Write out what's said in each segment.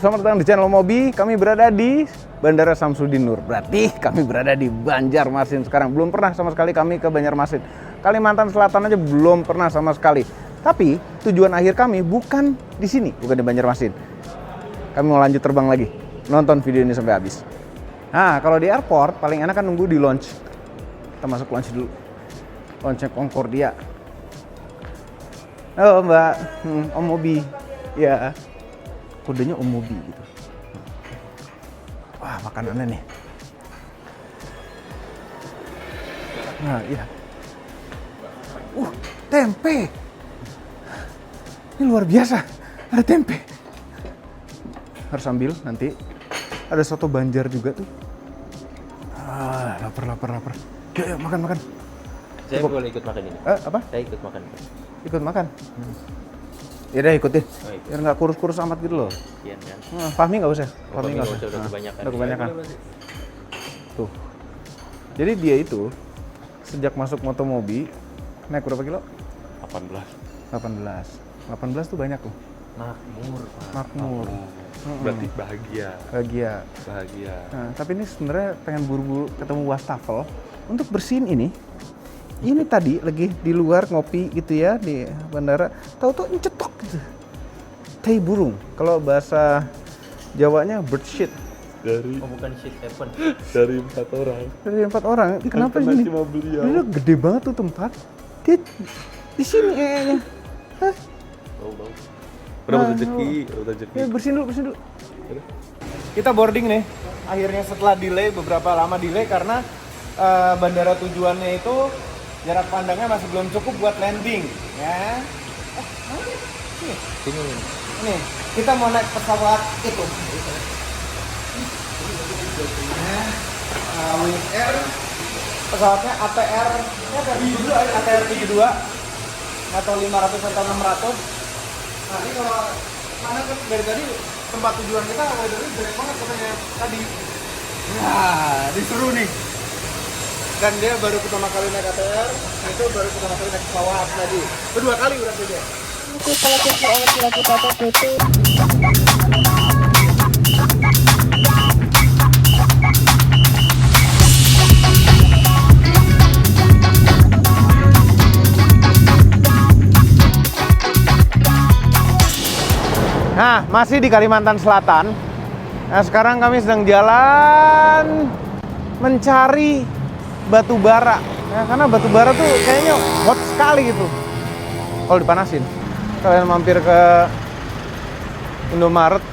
selamat datang di channel Mobi. Kami berada di Bandara Samsudin Nur. Berarti kami berada di Banjarmasin sekarang. Belum pernah sama sekali kami ke Banjarmasin. Kalimantan Selatan aja belum pernah sama sekali. Tapi tujuan akhir kami bukan di sini, bukan di Banjarmasin. Kami mau lanjut terbang lagi. Nonton video ini sampai habis. Nah, kalau di airport paling enak kan nunggu di lounge. Kita masuk lounge dulu. Lounge Concordia. Oh Mbak, Om Mobi. Ya, kodenya Om Mobi gitu. Wah, makanannya nih. Nah, iya. Tempe. Ini luar biasa. Ada tempe. Harus ambil nanti. Ada soto Banjar juga tuh. Lapar. Yuk, makan. Saya boleh ikut makan ini? Apa? Saya ikut makan. Ikut makan? Ya udah ikutin. Oh, ikut. Biar nggak kurus-kurus amat gitu loh. Iya kan? Fahmi nggak usah. Fahmi nggak usah, udah kebanyakan. Udah kebanyakan. Tuh. Jadi dia itu sejak masuk Motomobi naik berapa kilo? 18 tuh banyak tuh. Makmur. Berarti bahagia. Nah, tapi ini sebenarnya pengen buru-buru ketemu wastafel untuk bersihin ini. Ini tadi lagi di luar ngopi gitu ya di bandara, tahu-tahu cetok gitu. Tai burung. Kalau bahasa Jawanya bird shit. Oh, bukan shit happen. Dari 4 orang. Dari 4 orang. Kenapa ini? Cuma beliau. Ini gede banget tuh tempat. Dia di sini kayaknya. Hah? Bau. Udah rezeki. Ya, bersihin dulu. Kita boarding nih. Akhirnya setelah delay, beberapa lama delay karena bandara tujuannya itu jarak pandangnya masih belum cukup buat landing, ya. Ini kita mau naik pesawat itu. Wings Air, pesawatnya ATR, ATR 72 atau 500 atau 600. Nah, ini kalau mana kan dari tadi tempat tujuan kita dari jelek banget katanya tadi. Nah, disuruh nih. Dan dia baru pertama kali naik ATR, itu baru pertama kali naik pesawat tadi. Kedua kali berarti dia. Itu kalau kita laki-laki pakai PT. Nah, masih di Kalimantan Selatan. Nah, sekarang kami sedang jalan mencari batu bara. Ya, karena batu bara tuh kayaknya hot sekali gitu. Kalau dipanasin. Kalian mampir ke Indomaret,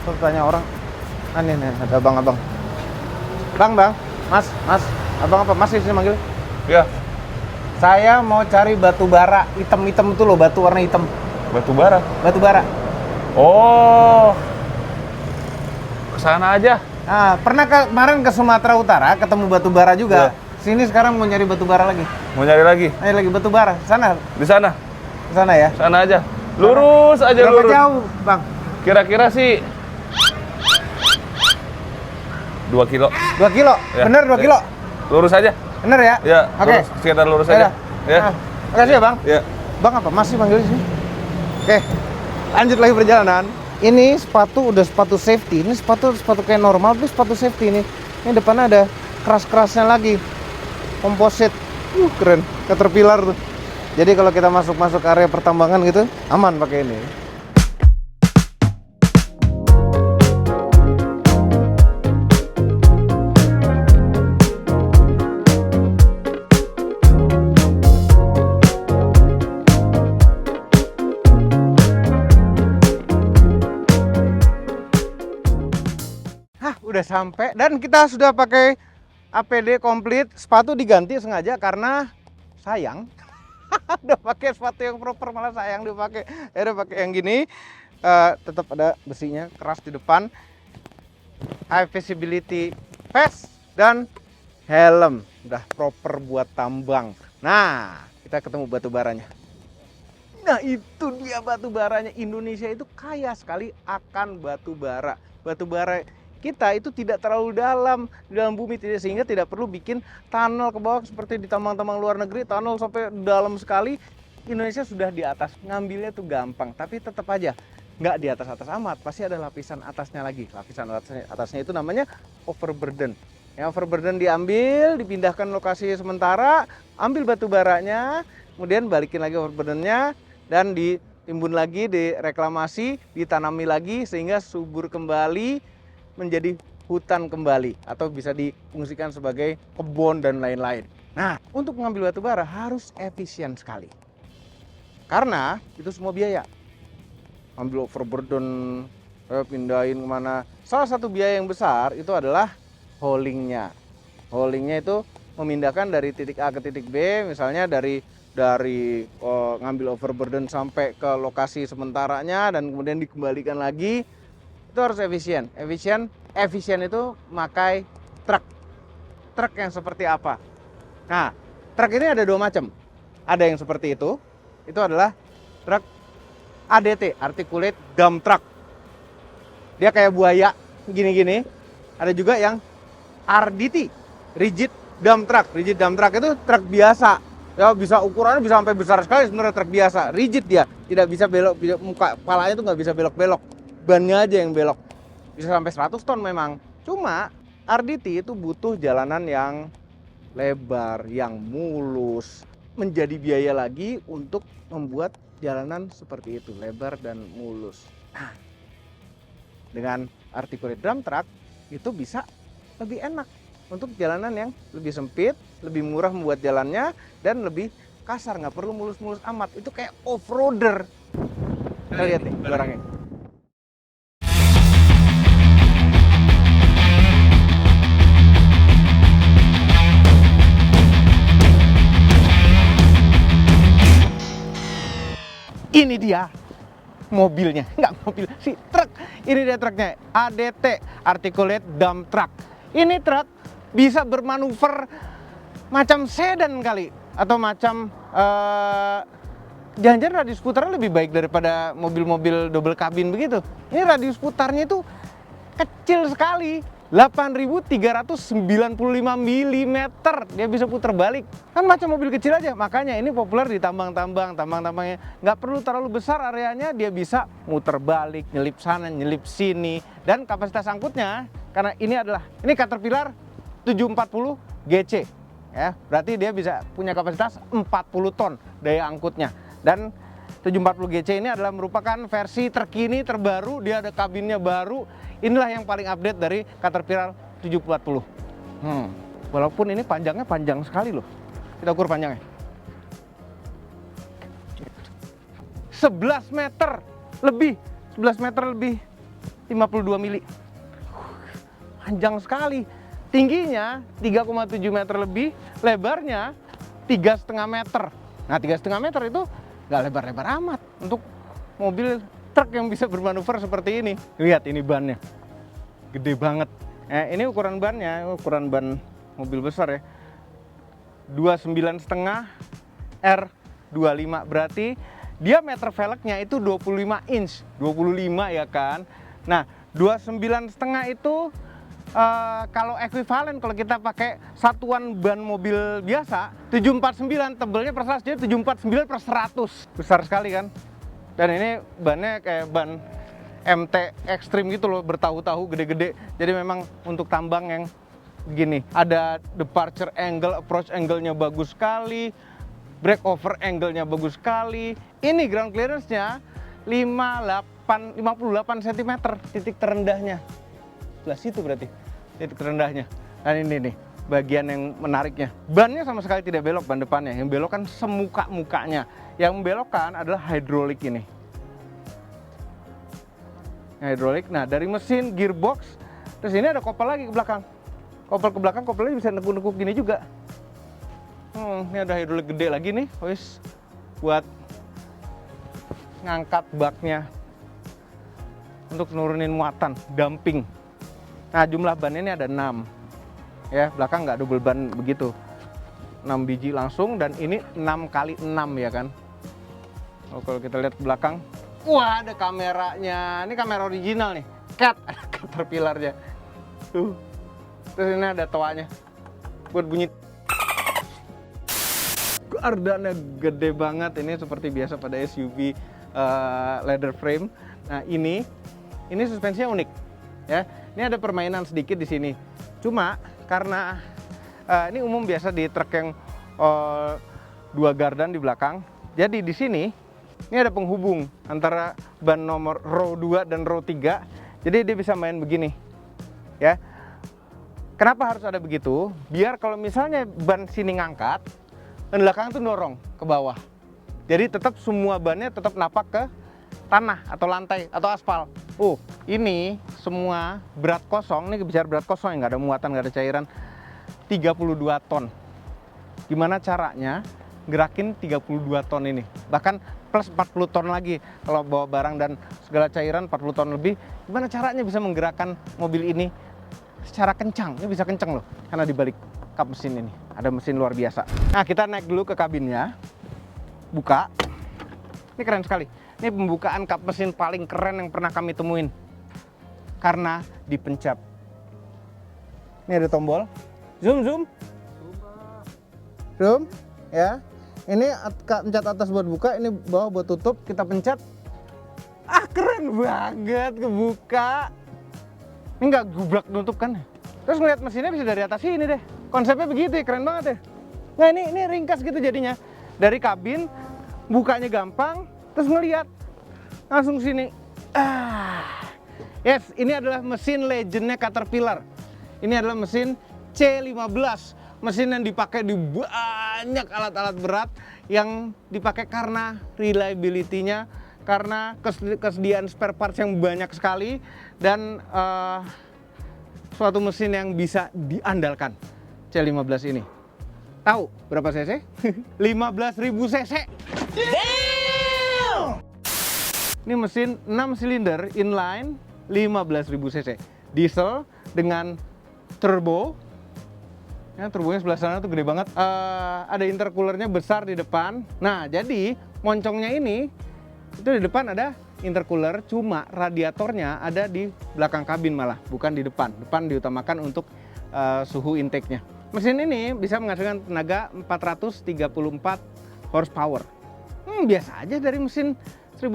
terus tanya orang, nih ada abang-abang. Bang, mas, abang apa? Mas di sini manggil? Ya, Saya mau cari batu bara, hitam-hitam itu loh, batu warna hitam. batu bara. Batu bara. Oh. Kesana aja. Nah, pernah kemarin ke Sumatera Utara ketemu batu bara juga. Sini sekarang mau nyari batu bara lagi. Mau nyari lagi? Ayo lagi batu bara. Sana. Di sana. Ke sana ya. Sana aja. Lurus aja. Berapa lurus. jauh, Bang? Kira-kira sih 2 kilo. 2 kilo. Ya. Bener 2 kilo. Lurus aja. Bener ya? Ya. Oke. Sekitar lurus Yaudah. aja. Ya. Nah, makasih ya, Bang. Ya. Bang apa? Masih panggil di sini. Oke. Lanjut lagi perjalanan. Ini sepatu udah sepatu safety. Ini sepatu kayak normal, tapi sepatu safety ini. Ini depannya ada keras-kerasnya lagi. Komposit. Keren. Caterpillar tuh. Jadi kalau kita masuk area pertambangan gitu, aman pakai ini. Udah sampai dan kita sudah pakai APD komplit. Sepatu diganti sengaja karena sayang. Udah pakai sepatu yang proper malah sayang dipakai. Ya udah pakai yang gini. Tetap ada besinya keras di depan. High visibility vest dan helm. Udah proper buat tambang. Nah, kita ketemu batu baranya. Nah, itu dia batu baranya. Indonesia itu kaya sekali akan batu bara. Batu bara kita itu tidak terlalu dalam di dalam bumi, sehingga tidak perlu bikin tunnel ke bawah seperti di tambang-tambang luar negeri, tunnel sampai dalam sekali. Indonesia sudah di atas, ngambilnya tuh gampang, tapi tetap aja nggak di atas amat, pasti ada lapisan atasnya lagi. Lapisan atasnya itu namanya overburden. Yang overburden diambil, dipindahkan lokasi sementara, ambil batu baranya, kemudian balikin lagi overburdennya, dan ditimbun lagi, direklamasi, ditanami lagi sehingga subur kembali menjadi hutan kembali atau bisa difungsikan sebagai kebun dan lain-lain. Nah, untuk mengambil batu bara harus efisien sekali. Karena itu semua biaya. Ambil overburden, pindahin kemana. Salah satu biaya yang besar itu adalah haulingnya. Haulingnya itu memindahkan dari titik A ke titik B, misalnya dari ngambil overburden sampai ke lokasi sementaranya dan kemudian dikembalikan lagi. Itu harus efisien. Efisien itu pakai truk. Truk yang seperti apa? Nah, truk ini ada dua macam. Ada yang seperti itu adalah truk ADT, Articulate Dump Truck. Dia kayak buaya, gini-gini. Ada juga yang RDT, Rigid Dump Truck. Rigid Dump Truck itu truk biasa. Ya, bisa ukurannya bisa sampai besar sekali sebenarnya truk biasa. Rigid dia, tidak bisa belok, muka kepalanya itu nggak bisa belok-belok. Bannya aja yang belok. Bisa sampai 100 ton memang. Cuma RDT itu butuh jalanan yang lebar, yang mulus. Menjadi biaya lagi untuk membuat jalanan seperti itu, lebar dan mulus. Nah, dengan Articulate Dump Truck itu bisa lebih enak untuk jalanan yang lebih sempit, lebih murah membuat jalannya, dan lebih kasar, nggak perlu mulus-mulus amat. Itu kayak off-roader. Kita lihat nih barangnya. Ini dia mobilnya, nggak mobil, si truk. Ini dia truknya, ADT, Articulate Dump Truck. Ini truk bisa bermanuver macam sedan kali, atau macam jangan-jangan radius putarnya lebih baik daripada mobil-mobil double cabin begitu. Ini radius putarnya itu kecil sekali, 8.395 mm dia bisa putar balik. Kan macam mobil kecil aja, makanya ini populer di tambang-tambangnya. Nggak perlu terlalu besar areanya, dia bisa muter balik, nyelip sana, nyelip sini. Dan kapasitas angkutnya, karena ini Caterpillar 740 GC. Ya, berarti dia bisa punya kapasitas 40 ton daya angkutnya. Dan 740 GC ini adalah merupakan versi terkini, terbaru, dia ada kabinnya baru. Inilah yang paling update dari Caterpillar 740. Walaupun ini panjangnya panjang sekali loh. Kita ukur panjangnya. 11 meter lebih, 52 mili. Panjang sekali. Tingginya 3,7 meter lebih, lebarnya 3,5 meter. Nah, 3,5 meter itu nggak lebar-lebar amat untuk mobil truk yang bisa bermanuver seperti ini. Lihat ini bannya, gede banget. Ini ukuran bannya, ukuran ban mobil besar ya. 29,5 R25, berarti diameter velgnya itu 25 inch, 25 ya kan. Nah, 29,5 itu kalau ekuivalen, kalau kita pakai satuan ban mobil biasa, 749 tebelnya per 100, jadi 749 per 100. Besar sekali kan. Dan ini bannya kayak ban MT Extreme gitu loh, bertahu-tahu, gede-gede. Jadi memang untuk tambang yang gini. Ada departure angle, approach angle-nya bagus sekali, break over angle-nya bagus sekali. Ini ground clearance-nya 58 cm, titik terendahnya. Sebelah situ berarti titik terendahnya. Dan ini nih bagian yang menariknya. Bannya sama sekali tidak belok, ban depannya. Yang belok kan semuka-mukanya. Yang membelokkan adalah hidrolik ini. Hidrolik. Nah, dari mesin, gearbox, terus ini ada kopel lagi ke belakang. Kopel ke belakang, kopelnya bisa nekuk-nekuk gini juga. Ini ada hidrolik gede lagi nih, wis buat ngangkat baknya untuk nurunin muatan, dumping. Nah, jumlah ban ini ada 6. Ya, belakang nggak double ban begitu. 6 biji langsung, dan ini 6 kali 6 ya kan. Oh, kalau kita lihat ke belakang, wah ada kameranya. Ini kamera original nih, Cat, ada Caterpillar-nya. Tuh. Terus ini ada toanya buat bunyi. Gardannya gede banget, ini seperti biasa pada SUV leather frame. Nah, ini suspensinya unik ya. Ini ada permainan sedikit di sini. Cuma karena ini umum biasa di truk yang 2 gardan di belakang. Jadi di sini ini ada penghubung antara ban nomor row 2 dan row 3. Jadi dia bisa main begini. Ya. Kenapa harus ada begitu? Biar kalau misalnya ban sini ngangkat, ban belakang tuh dorong ke bawah. Jadi tetap semua bannya tetap napak ke tanah atau lantai atau aspal. Ini semua berat kosong, ini bicara berat kosong, nggak ada muatan, nggak ada cairan, 32 ton. Gimana caranya gerakin 32 ton ini? Bahkan plus 40 ton lagi kalau bawa barang dan segala cairan 40 ton lebih. Gimana caranya bisa menggerakkan mobil ini secara kencang? Ini bisa kencang loh, karena di balik kap mesin ini ada mesin luar biasa. Nah, kita naik dulu ke kabinnya, buka. Ini keren sekali. Ini pembukaan kap mesin paling keren yang pernah kami temuin. Karena dipencet. Ini ada tombol. Zoom. Zoom, ya. Ini pencet atas buat buka, ini bawah buat tutup. Kita pencet. Keren banget, kebuka. Ini nggak gublak nutup kan? Terus ngeliat mesinnya bisa dari atas sini deh. Konsepnya begitu ya, keren banget ya. Nah, ini ringkas gitu jadinya. Dari kabin, bukanya gampang, terus ngeliat langsung sini. Yes, ini adalah mesin legendnya Caterpillar. Ini adalah mesin C15, mesin yang dipakai di banyak alat-alat berat, yang dipakai karena reliability-nya, karena kesediaan spare parts yang banyak sekali, dan suatu mesin yang bisa diandalkan. C15 ini. Tahu berapa cc? 15.000 cc. Ini mesin 6 silinder inline 15.000 cc. Diesel dengan turbo. Ya, turbonya sebelah sana tuh gede banget. Ada intercoolernya besar di depan. Nah, jadi moncongnya ini itu di depan ada intercooler, cuma radiatornya ada di belakang kabin malah, bukan di depan. Depan diutamakan untuk suhu intake-nya. Mesin ini bisa menghasilkan tenaga 434 horsepower. Biasa aja dari mesin 15.000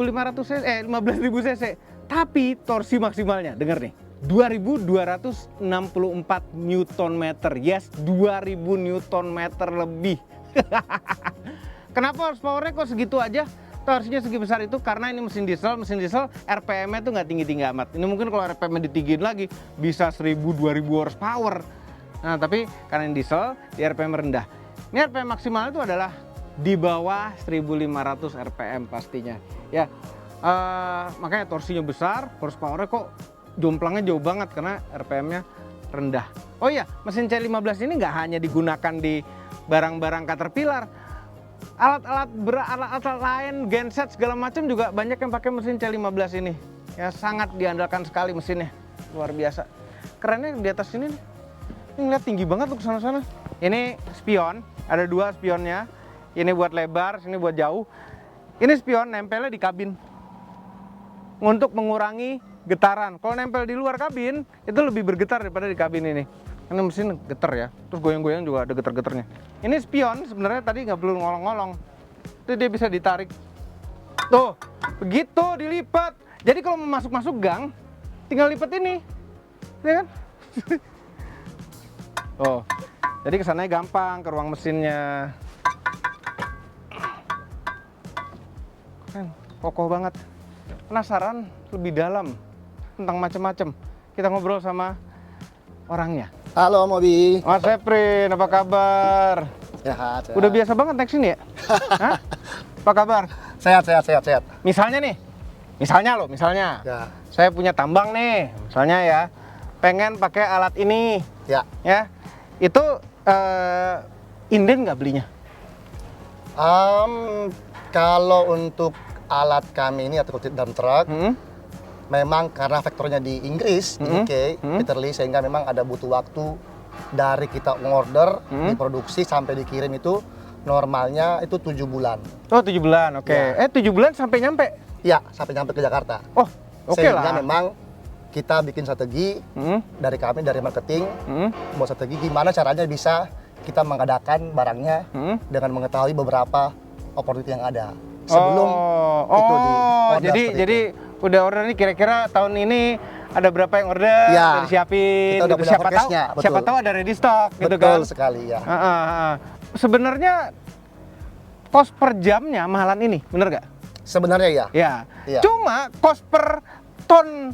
cc. Tapi torsi maksimalnya, denger nih, 2.264 Nm. Yes, 2.000 Nm lebih. Kenapa horsepower-nya kok segitu aja? Torsinya segi besar itu karena ini mesin diesel RPM-nya tuh nggak tinggi-tinggi amat. Ini mungkin kalau RPM-nya ditinggiin lagi bisa 1.000-2.000 horsepower. Nah, tapi karena ini diesel, di RPM rendah. Ini RPM maksimal itu adalah di bawah 1.500 RPM pastinya. Ya, makanya torsinya besar, horsepower-nya kok jomplangnya jauh banget karena RPM-nya rendah. Oh iya, mesin C15 ini nggak hanya digunakan di barang-barang Caterpillar. Alat-alat lain, genset segala macam juga banyak yang pakai mesin C15 ini. Ya, sangat diandalkan sekali mesinnya. Luar biasa. Kerennya di atas sini nih. Ini ngeliat tinggi banget tuh ke sana-sana. Ini spion, ada 2 spionnya. Ini buat lebar, sini buat jauh. Ini spion nempelnya di kabin. Untuk mengurangi getaran. Kalau nempel di luar kabin, itu lebih bergetar daripada di kabin ini. Karena mesin getar ya, terus goyang-goyang juga ada getar-getarnya. Ini spion sebenarnya tadi nggak perlu ngolong-ngolong. Itu dia bisa ditarik. Tuh, begitu dilipat. Jadi kalau mau masuk-masuk gang, tinggal lipat ini. Ya kan? Oh, jadi kesananya gampang ke ruang mesinnya. Keren, kokoh banget. Penasaran lebih dalam tentang macam-macam? Kita ngobrol sama orangnya. Halo Om Obi. Mas Seprin, apa kabar? Sehat. Udah biasa banget naik sini ya? Hah? Apa kabar? Sehat. Misalnya nih, misalnya Ya. saya punya tambang nih, misalnya ya, pengen pakai alat ini, Ya. itu inden nggak belinya? Kalau untuk alat kami ini atau dump truck, memang karena faktornya di Inggris, di UK, Italy, sehingga memang ada butuh waktu dari kita order, diproduksi sampai dikirim itu normalnya itu 7 bulan. Oh, 7 bulan, oke. Ya. 7 bulan sampai nyampe? Ya, sampai nyampe ke Jakarta. Oh, oke Sehingga lah. memang kita bikin strategi dari kami, dari marketing, buat strategi gimana caranya bisa kita mengadakan barangnya dengan mengetahui beberapa opportunity yang ada sebelum itu di order seperti jadi itu. udah order nih kira-kira tahun ini ada berapa yang order, Ya, udah disiapin, kita udah gitu. punya forecast-nya, betul. Siapa tahu ada ready stock gitu Betul kan. sekali ya. Sebenarnya kos per jamnya mahalan ini, bener nggak? Sebenarnya ya. Ya. Iya. Cuma kos per ton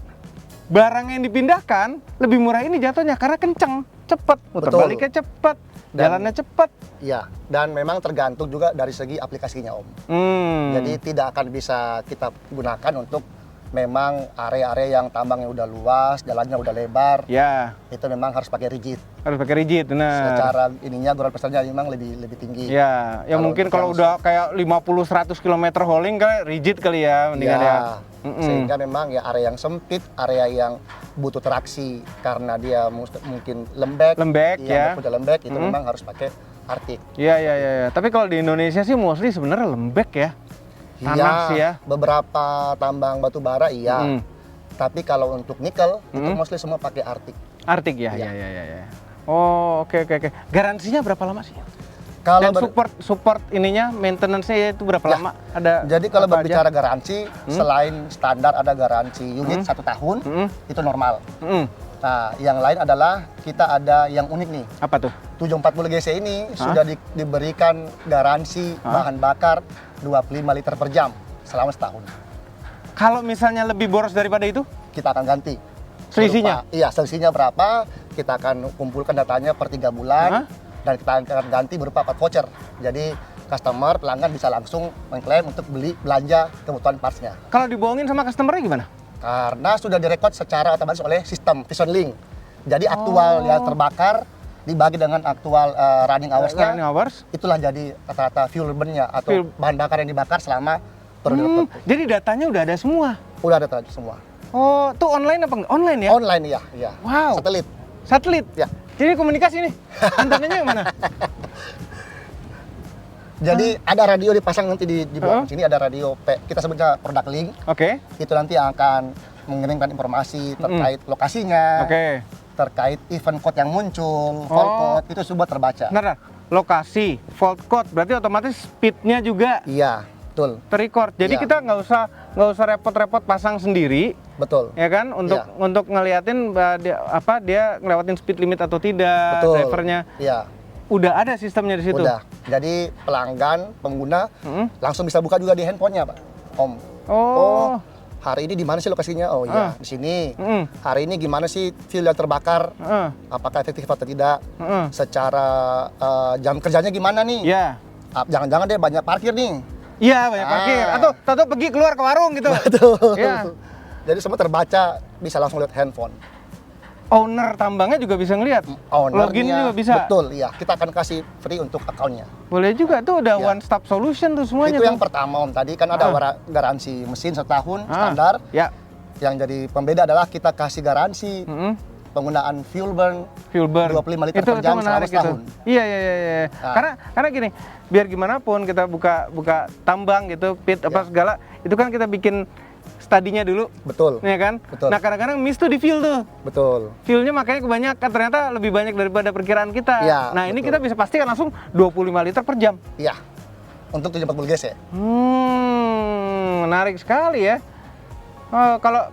barang yang dipindahkan lebih murah ini jatuhnya karena kenceng, cepet, muter Betul. baliknya cepet, Dan- jalannya cepet. Iya, dan memang tergantung juga dari segi aplikasinya Om. Jadi tidak akan bisa kita gunakan untuk memang area-area yang tambangnya udah luas, jalannya udah lebar, ya itu memang harus pakai rigid. harus pakai rigid, benar. Secara ininya ground pressure-nya memang lebih tinggi. Ya, yang Kalau mungkin untuk kalau yang- udah kayak 50-100 km hauling kali rigid kali ya, mendingan ya. Sehingga memang ya area yang sempit, area yang butuh traksi karena dia mungkin lembek, Lembek, ya. udah lembek itu memang harus pakai Arctic. Iya, iya, iya. Ya. Tapi kalau di Indonesia sih mostly sebenarnya lembek ya. Tanah sih ya. Beberapa tambang batu bara iya. Mm. Tapi kalau untuk nikel itu mostly semua pakai Arctic. Arctic ya, Iya. ya, ya, ya. Oh, oke, oke, oke. Garansinya berapa lama sih? Kalau Dan support ininya, maintenance-nya itu berapa Ya. lama? Ada Jadi kalau apa aja? berbicara garansi, selain standar ada garansi unit 1 tahun, itu normal. Mm. Nah, yang lain adalah kita ada yang unik nih. Apa tuh? 740 GC ini sudah diberikan garansi bahan bakar 25 liter per jam selama setahun. Kalau misalnya lebih boros daripada itu? Kita akan ganti. Selisihnya? Iya, selisihnya berapa? Kita akan kumpulkan datanya per 3 bulan dan kita akan ganti berupa voucher. Jadi customer, pelanggan bisa langsung mengklaim untuk belanja kebutuhan partsnya. Kalau dibohongin sama customer-nya gimana? Karena sudah direkod secara otomatis oleh sistem Vision Link. Jadi aktual yang terbakar dibagi dengan aktual running hours-nya. Running hours? Itulah jadi rata-rata fuel burn-nya atau Fuel- bahan bakar yang dibakar selama periode tertentu. Jadi datanya udah ada semua. Udah ada tadi semua. Oh, tuh online apa enggak? Online ya? Online ya, iya. Wow. Satelit. Satelit? Ya. Jadi komunikasi nih? Antenanya yang mana? Jadi ada radio dipasang nanti di belakang sini ada radio kita sebutnya product link. Oke. Itu nanti akan mengirimkan informasi terkait lokasinya, Oke. terkait event code yang muncul, fault code itu semua terbaca. Bentar, lokasi, fault code, berarti otomatis speed-nya juga Iya, betul. terrecord. Jadi Iya. kita nggak usah repot-repot pasang sendiri, Betul. ya kan? Untuk ngeliatin dia ngelewatin speed limit atau tidak, Betul. drivernya. Iya, Udah ada sistemnya di situ. udah. Jadi pelanggan, pengguna langsung bisa buka juga di handphonenya, Pak. Om. Oh. Hari ini di mana sih lokasinya? Oh iya, di sini. Mm. Hari ini gimana sih fuel yang terbakar? Heeh. Apakah efektif atau tidak? Heeh. Secara jam kerjanya gimana nih? Ya. Jangan-jangan dia banyak parkir nih. Iya, banyak parkir. Atau tahu pergi keluar ke warung gitu. Betul. Iya. Jadi semua terbaca, bisa langsung lihat handphone. Owner tambangnya juga bisa ngelihat. Ownernya, Login juga bisa. Betul, iya. Kita akan kasih free untuk akunnya. Boleh juga tuh udah Ya. one stop solution tuh semuanya. Itu yang tuh. pertama Om. Tadi kan ada garansi mesin setahun standar. Ya. Yang jadi pembeda adalah kita kasih garansi penggunaan fuel burn Fuel burn. 25 liter per jam selama menarik setahun. Iya, iya, iya, iya. Karena gini, biar gimana pun kita buka tambang gitu, pit apa segala, itu kan kita bikin studinya dulu, Betul, ya kan? Betul. Nah, kadang-kadang miss tuh di fuel tuh. betul. Fuelnya makanya kebanyakan, ternyata lebih banyak daripada perkiraan kita. Iya, Nah, ini betul. kita bisa pastikan langsung 25 liter per jam. Iya. Untuk 740 GC. Menarik sekali ya. Oh, kalau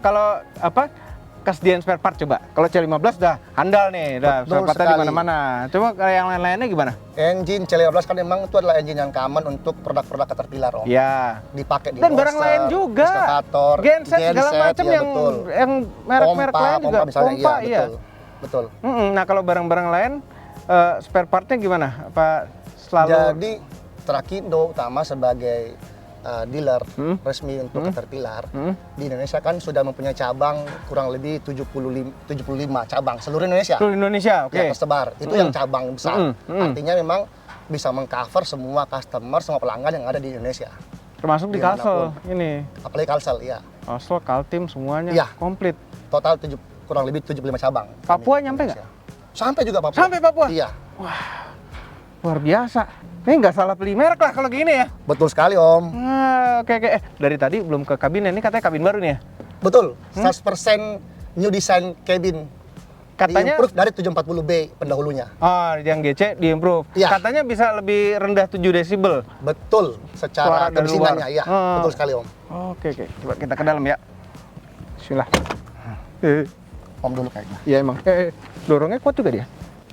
kesediaan spare part coba. Kalau C15 dah handal nih, dah Betul spare partnya di sekali. mana-mana. Coba kalau yang lain-lainnya gimana? Engine C15 kan memang itu adalah engine yang common untuk produk-produk Caterpillar, Om. Ya. Dipakai di Dan barang dozer, lain juga. excavator, Genset segala macam iya, yang betul. merek-merek lain juga. Pompa misalnya, Pompa, iya, betul. Betul. Nah, kalau barang-barang lain spare partnya gimana? Apa selalu Jadi Trakindo utama sebagai dealer resmi untuk Caterpillar di Indonesia kan sudah mempunyai cabang kurang lebih 75 cabang seluruh Indonesia. seluruh Indonesia? Oke. Ya, tersebar. Itu yang cabang besar. Artinya memang bisa mengcover semua customer, semua pelanggan yang ada di Indonesia. Termasuk di Dimanapun. Kalsel ini. Apalagi Kalsel, iya. Kalsel, Kaltim semuanya Iya. komplit. Total kurang lebih 75 cabang. Papua Kami di nyampe Indonesia. Sampai juga Papua. Sampai Papua? Iya. Luar biasa. Ini nggak salah beli merek lah kalau gini ya. Betul sekali, Om. Oke. Dari tadi belum ke kabin, ini katanya kabin baru nih ya? Betul. 100% new design cabin. Katanya, Di-improve dari 740B pendahulunya. oh yang GC di-improve. Iya. Katanya bisa lebih rendah 7 desibel. Betul. Suara Secara dari kebisingannya, luar. iya. Betul sekali, Om. Oke. Coba kita ke dalam ya. Bismillah. Om dulu kayaknya. Iya emang. Dorongnya kuat juga dia.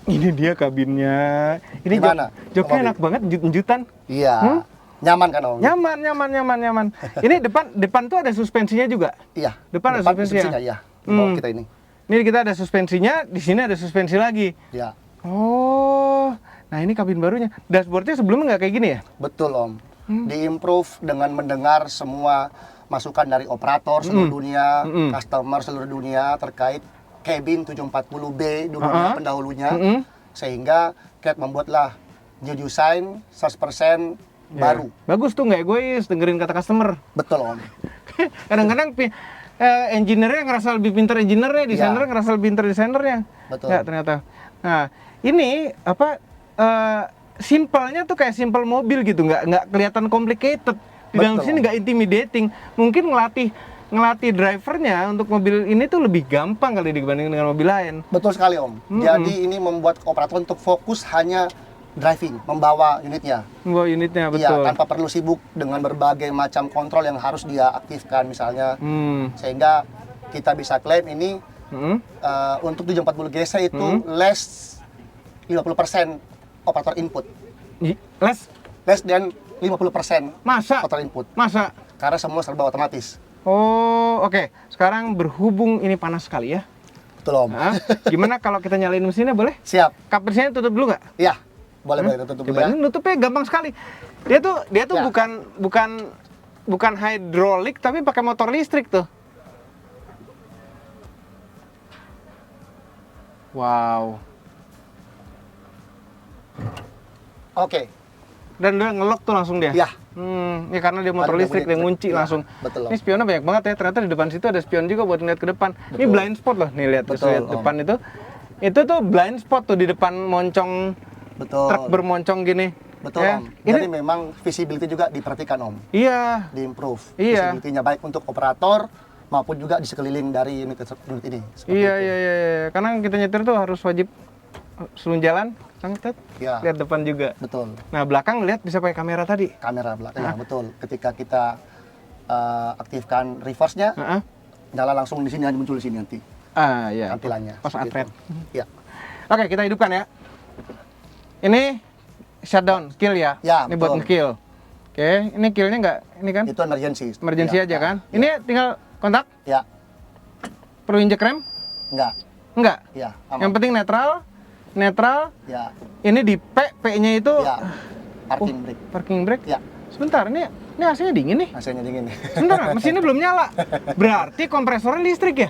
Ini dia kabinnya. Ini Gimana? joknya Om enak banget, njut-njutan. Iya. Nyaman kan Om? Nyaman. Ini depan tuh ada suspensinya juga. Iya. Depan ada suspensinya. Iya. Di bawah kita ini. Ini kita ada suspensinya, di sini ada suspensi lagi. Iya. Oh, nah ini kabin barunya. Dashboardnya sebelumnya nggak kayak gini ya? Betul Om. Diimprove dengan mendengar semua masukan dari operator seluruh dunia, customer seluruh dunia terkait cabin 740B dulunya pendahulunya, sehingga Cat membuatlah new design 100% baru. Bagus tuh, nggak egois, dengerin kata customer. Betul Om. Kadang-kadang engineer-nya ngerasa lebih pintar engineer-nya, desainer ngerasa lebih pintar desainernya. Betul. Ya ternyata. Nah ini apa? Simpelnya tuh kayak simpel mobil gitu, nggak kelihatan complicated. Di dalam Betul. sini nggak intimidating. Mungkin ngelatih drivernya untuk mobil ini tuh lebih gampang kali dibanding dengan mobil lain. Betul sekali Om. Jadi ini membuat operator untuk fokus hanya driving, membawa unitnya. Membawa unitnya, Iya, betul. tanpa perlu sibuk dengan berbagai macam kontrol yang harus dia aktifkan misalnya. Sehingga kita bisa klaim ini untuk 740 GC itu less 50% operator input. Less dan 50% Masa? operator input. Masa? Karena semua serba otomatis. Oh, oke. Sekarang berhubung ini panas sekali ya. Betul Om. Nah, gimana kalau kita nyalain mesinnya boleh? Siap. Kap mesinnya tutup dulu nggak? Iya. Boleh tutup dulu Coba ya. ini nutupnya gampang sekali. Dia tuh Ya. bukan hidrolik tapi pakai motor listrik tuh. Wow. Oke. Dan dia ngelok tuh langsung dia. Ya. Ya karena dia motor Ada listrik, bunyi dia ngunci ya, langsung. betul, Om. Ini spionnya banyak banget ya. Ternyata di depan situ ada spion juga buat ngeliat ke depan. Ini Betul. blind spot loh. Nih lihat Betul, lihat Om. depan itu. Itu tuh blind spot tuh di depan moncong Betul. truk bermoncong gini. Betul Ya. Om. Jadi memang visibility juga diperhatikan Om. Iya. Diimprove. Iya. Visibility-nya baik untuk operator maupun juga di sekeliling dari unit ini. Seperti Iya, itu. iya. Karena kita nyetir tuh harus wajib sebelum jalan, sangat Iya. lihat depan juga. Betul. Nah belakang lihat bisa pakai kamera tadi. Kamera belakangnya betul. Ketika kita aktifkan reverse-nya, nyala langsung di sini, muncul di sini nanti Iya. tampilannya. Pas seperti atret. itu. Iya. Oke, kita hidupkan ya. Ini shutdown, kill ya. Ya, Ini buat betul. nge-kill. Oke, ini kill-nya nggak, ini kan? Itu emergency. Emergency Iya, aja iya. kan? Ini tinggal kontak, Ya, perlu injek rem? enggak. Enggak. Ya, aman. Yang penting netral. Ya, Ini di P-nya itu ya. Parking brake. parking brake. Ya, Sebentar, ini AC-nya dingin nih. AC-nya dingin nih. Sebentar, mesinnya belum nyala. Berarti kompresornya listrik ya?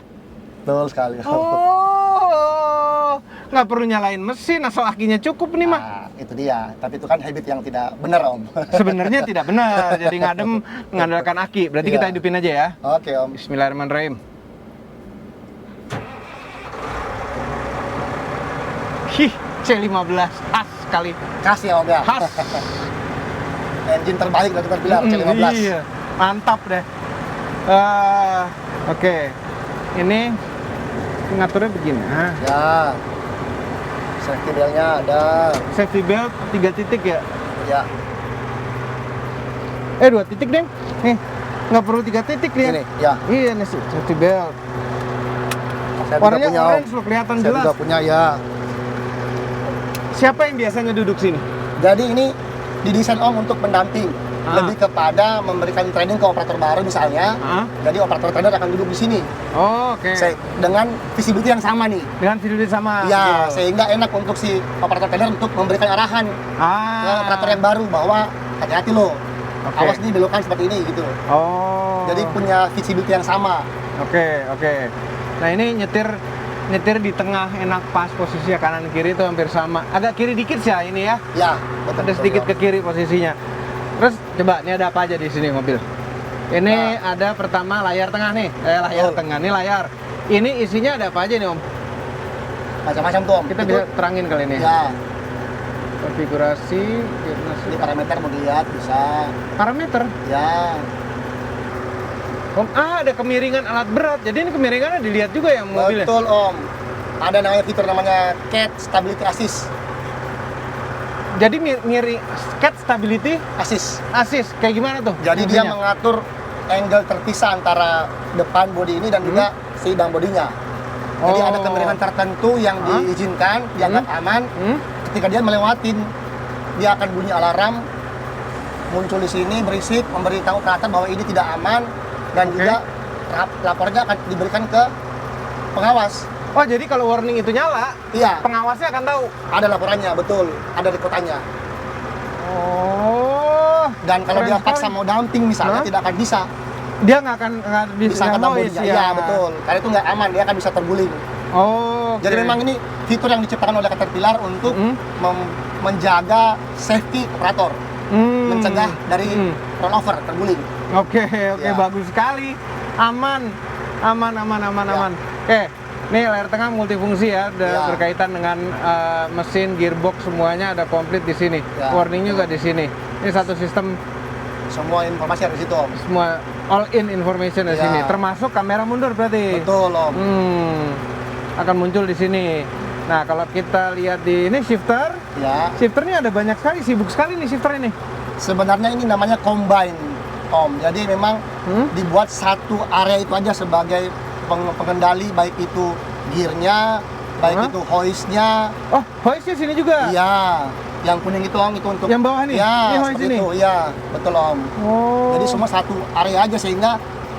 Betul sekali. Oh, nggak perlu nyalain mesin, asal akinya cukup nih mah. Nah, itu dia. Tapi itu kan habit yang tidak benar Om. Sebenarnya tidak benar, jadi ngadem mengandalkan aki. Berarti Iya. kita hidupin aja ya. Oke Om. Bismillahirrahmanirrahim. Hih, C15 khas sekali. Khas ya Om ya. Khas. Engine terbaik dari Caterpillar C15. Iya, mantap deh. Oke. Ini ngaturnya begini. Nah, Ya. Safety belt-nya ada. safety belt 3 titik ya. Ya. 2 titik, Deng. Nih, nggak perlu 3 titik dia. Ini, ya. Iya nih safety belt. Saya Warnanya juga punya Om. orange loh, kelihatan Saya jelas. juga punya ya. Siapa yang biasanya duduk sini? Jadi ini didesain Om untuk pendamping. Lebih kepada memberikan training ke operator baru misalnya. Jadi operator trainer akan duduk di sini. Oh, oke. Dengan visibility yang sama nih. Dengan video sama. Ya, gitu. sehingga enak untuk si operator trainer untuk memberikan arahan ke operator yang baru bahwa hati-hati loh. Oke. Awas nih belokan seperti ini gitu. Oh. Jadi punya visibility yang sama. Oke. Nah ini nyetir di tengah enak pas posisinya kanan kiri itu hampir sama. Agak kiri dikit sih ya ini ya. Ya, Ada sedikit ke kiri posisinya. Terus coba ini ada apa aja di sini mobil? Ini ada pertama layar tengah nih. Layar tengah ini layar. Ini isinya ada apa aja nih Om? Macam-macam tuh Om. Kita Itu, bisa terangin kali ini. ya, Konfigurasi, di parameter mau dilihat bisa. parameter. Ya, Om, ada kemiringan alat berat. Jadi ini kemiringannya dilihat juga ya mobilnya. betul Om. Ada namanya fitur namanya CAT Stability Assist. Jadi ngiri cat stability Assist. assist kayak gimana tuh? Jadi dia fungsinya? mengatur angle terpisah antara depan bodi ini dan juga si dam bodinya. Jadi ada kemiringan tertentu yang diizinkan, dianggap aman. Ketika dia melewatin, dia akan bunyi alarm, muncul di sini berisik, memberitahu ke atas bahwa ini tidak aman, dan juga lapornya akan diberikan ke pengawas. Oh, jadi kalau warning itu nyala, Iya, pengawasnya akan tahu. ada laporannya, betul, ada di kotanya. Oh. Dan kalau Keren dia sekali. paksa mau dumping misalnya, tidak akan bisa. Dia nggak akan Bisa kena bodinya, iya betul. Karena itu nggak aman, dia akan bisa terguling. Oh. Jadi memang ini fitur yang diciptakan oleh Caterpillar untuk menjaga safety operator, mencegah dari rollover, terguling. Oke, Ya. bagus sekali. Aman. Oke, nih layar tengah multifungsi ya, Ya. berkaitan dengan mesin, gearbox semuanya ada komplit di sini. Ya. Warning juga di sini. Ini satu sistem, Semua informasi ada di situ, Om. semua all in information di Ya. sini. Termasuk kamera mundur berarti. Betul, Om. Akan muncul di sini. Nah, kalau kita lihat di ini shifter, Ya. shifternya ada banyak sekali, sibuk sekali nih shifter ini. Sebenarnya ini namanya combine, Om. Jadi memang dibuat satu area itu aja sebagai pengendali, baik itu gearnya, baik itu hoistnya. Oh, hoistnya sini juga. Iya, yang kuning itu, Om, itu untuk Yang bawah nih? Ya, Ini hoist seperti ini? itu. Iya, betul, Om. Oh. Jadi semua satu area aja, sehingga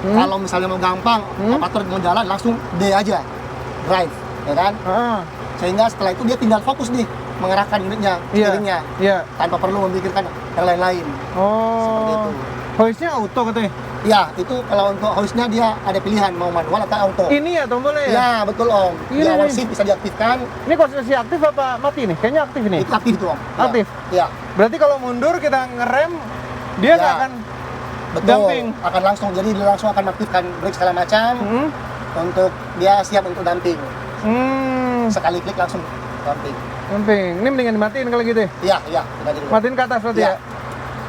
kalau misalnya mau gampang, operator mau jalan langsung D aja, drive, ya kan? Ah, Sehingga setelah itu dia tinggal fokus nih mengerahkan unitnya, iya. steeringnya, Iya. tanpa perlu memikirkan yang lain-lain. Seperti Oh. itu. Hoistnya auto katanya. Ya, itu kalau untuk hoistnya dia ada pilihan mau manual atau auto. Ini ya tombolnya ya? Ya, betul, Om. Di Ini awal nih. shift bisa diaktifkan, Ini posisi aktif apa mati nih? Kayaknya aktif nih. itu aktif itu, Om. Ya. Aktif? Ya, Berarti kalau mundur kita ngerem, dia nggak Ya. akan betul. dumping. Akan langsung, jadi dia langsung akan aktifkan brake segala macam Hmm? untuk dia siap untuk dumping. Sekali klik langsung dumping. Dumping. Ini mendingan dimatiin kalau gitu ya? Iya, iya, kita dulu. Matiin ke atas berarti Iya. ya?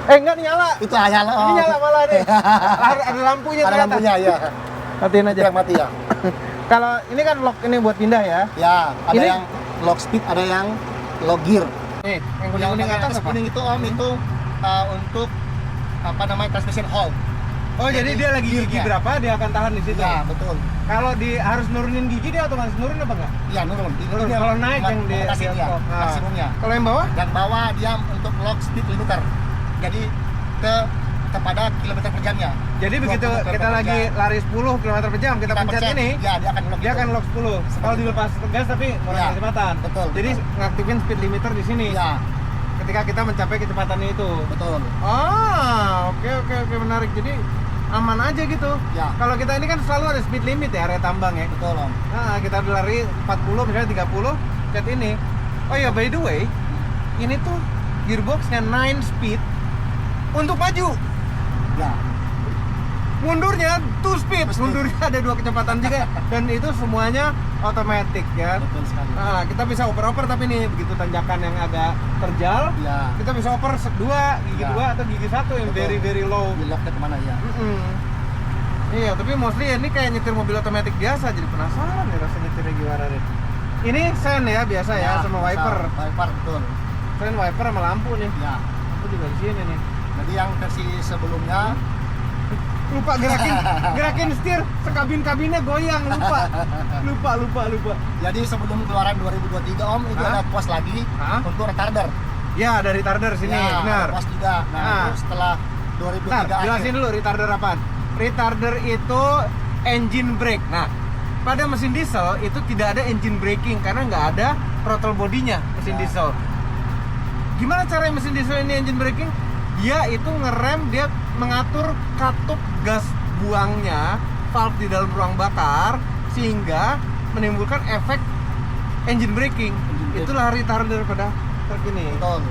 Enggak, nih nyala. Itu nyala, Om. Ini nyala malah nih. Ada lampunya Ada ternyata. lampunya, ya. Matiin Itu aja. yang mati ya. Kalau ini kan lock ini buat pindah ya? Ya, ada Ini- yang lock speed, ada yang lock gear. Nih, yang Yang kuning-kuning bagian atas atas apa? kuning itu, Om, itu untuk apa namanya, transmission hold. Oh, jadi dia lagi gigi gearnya. berapa, dia akan tahan di situ. Ya, betul. Kalau harus nurunin gigi, dia otomatis nurun apa enggak? Ya, nurun. Nurun. Kalau naik yang di ya, stop. Nah. maksimumnya. Kalau yang bawah? Dan bawah dia untuk lock speed limiter. Jadi kepada kilometer per jamnya. Jadi begitu 20 kita per lagi jam. lari 10 km per jam, kita pencet ini, ya dia akan lock. dia itu. akan lock 10. Kalau dilepas gas tapi kurang Ya, kecepatan. betul, Jadi betul. ngaktifin speed limiter di sini. Ya, Ketika kita mencapai kecepatannya itu. betul. Oke, menarik. Jadi aman aja gitu. Ya. Kalau kita ini kan selalu ada speed limit ya, area tambang ya. Betul, Om. Nah, kita udah lari 40 misalnya 30, pencet ini. Oh ya, by the way, ini tuh gearboxnya 9 speed untuk maju. Ya. Mundurnya 2 speed. Two speed. Mundurnya ada 2 kecepatan juga, dan itu semuanya otomatis ya. Betul sekali. Nah, kita bisa oper-oper, tapi nih begitu tanjakan yang agak terjal, Ya. kita bisa oper 2, gigi Ya. 2 atau gigi 1 yang Betul. very low. Di locknya kemana ya? Iya, tapi mostly ini kayak nyetir mobil otomatis biasa, jadi penasaran nih rasa nyetirnya gimana nih. Ini sen ya biasa ya, sama wiper. Wiper, betul. Sen, wiper sama lampu nih. Ya. Lampu juga di sini nih. Jadi yang versi sebelumnya Lupa gerakin setir, sekabin-kabinnya goyang, lupa. jadi sebelum keluaran 2023, Om, itu Hah? ada pos lagi Hah? untuk retarder. Ya, ada retarder sini, Ya, benar. ada pos juga. Nah, Ah. itu setelah 2003 Bentar, jelasin dulu retarder apaan. Retarder itu engine brake. Nah, pada mesin diesel itu tidak ada engine braking karena nggak ada throttle bodinya mesin Ya. diesel. Gimana cara mesin diesel ini engine braking? Dia itu ngerem, dia mengatur katup gas buangnya, valve di dalam ruang bakar, sehingga menimbulkan efek engine braking. braking. Itulah retarder pada truk ini. Betul.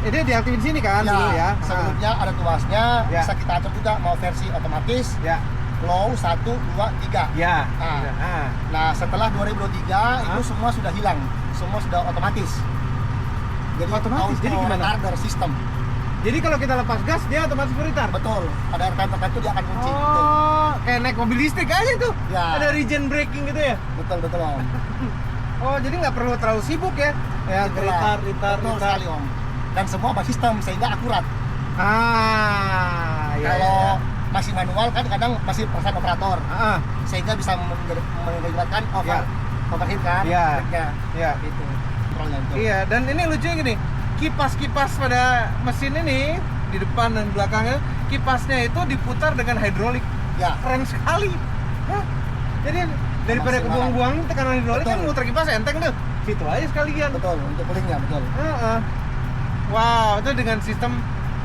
Ini diaktifin sini kan dulu ya. Sebelumnya ada tuasnya, Ya. bisa kita atur juga mau versi otomatis, Ya. low 1, 2, 3. Ya. Ah. Nah, setelah 2023 itu semua sudah hilang, semua sudah otomatis. Jadi Otomatis? Jadi gimana? retarder system. Jadi kalau kita lepas gas, dia otomatis retard. Betul. Pada rem tertentu dia akan kunci. Oh, kayak naik mobil listrik aja tuh. Ya. Ada regen braking gitu ya. Betul, Om. Oh, jadi nggak perlu terlalu sibuk ya. Ya, Itulah. retard. Betul sekali, Om. Dan semua by sistem sehingga akurat. Ah, ya. Kalau masih manual kan kadang masih perasaan operator. Ah, Sehingga bisa menyebabkan Ya. overheat kan. Iya. triknya. ya. Gitu. Kontrolnya itu. Iya, dan ini lucunya gini, kipas-kipas pada mesin ini di depan dan belakangnya, kipasnya itu diputar dengan hidrolik. Ya. Keren sekali. Hah? Jadi daripada Maksimal. kebuang-buang tekanan hidrolik kan Betul. muter kipas enteng tuh. Situ aja sekalian. Betul, untuk coolingnya betul. Heeh. Wow, itu dengan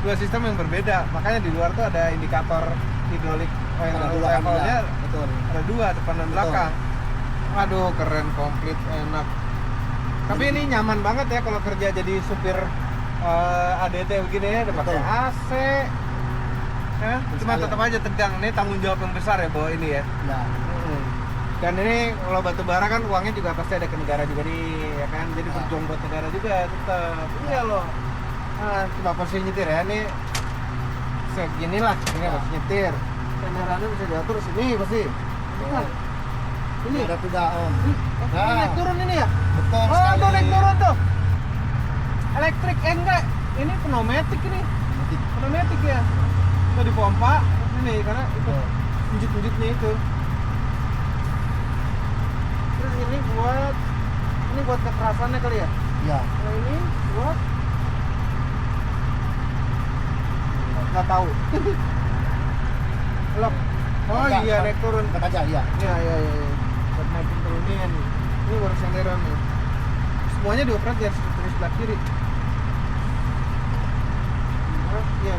dua sistem yang berbeda. Makanya di luar tuh ada indikator hidrolik oil Ada dua levelnya, kan, betul. ada dua, depan dan Betul. belakang. Waduh, keren, komplit, enak. Tapi ini nyaman banget ya kalau kerja jadi supir ADT begini ya, udah pakai Betul. AC. Ya, cuma sekali. tetap aja tegang. Ini tanggung jawab yang besar ya bawa ini ya. Ya. Dan ini kalau batu bara kan uangnya juga pasti ada ke negara juga nih, ya kan? Jadi Ya. berjuang buat negara juga tetap. Iya loh. Nah, coba posisi nyetir ya, ini segini lah, ini harus nyetir. Kendaraannya bisa diatur sini pasti. Bukan. Ini Ada 3 ohm. oh, naik turun ini ya? Betul Oh, sekali. tuh naik turun tuh. Elektrik enggak? Ini pneumatik ini. Pneumatik ya. Itu dipompa ini karena itu Betul. unjuk-unjuknya itu. Terus ini buat kekerasannya kali ya? Ya. Kalau ini buat nggak tahu. Lock. Oh Enggak, iya, naik turun. Angkat aja, iya. Iya. Buat naikin turunnya nih. Ini baru senderan nih. Semuanya dioperasi dari sebelah kiri. Oh, iya.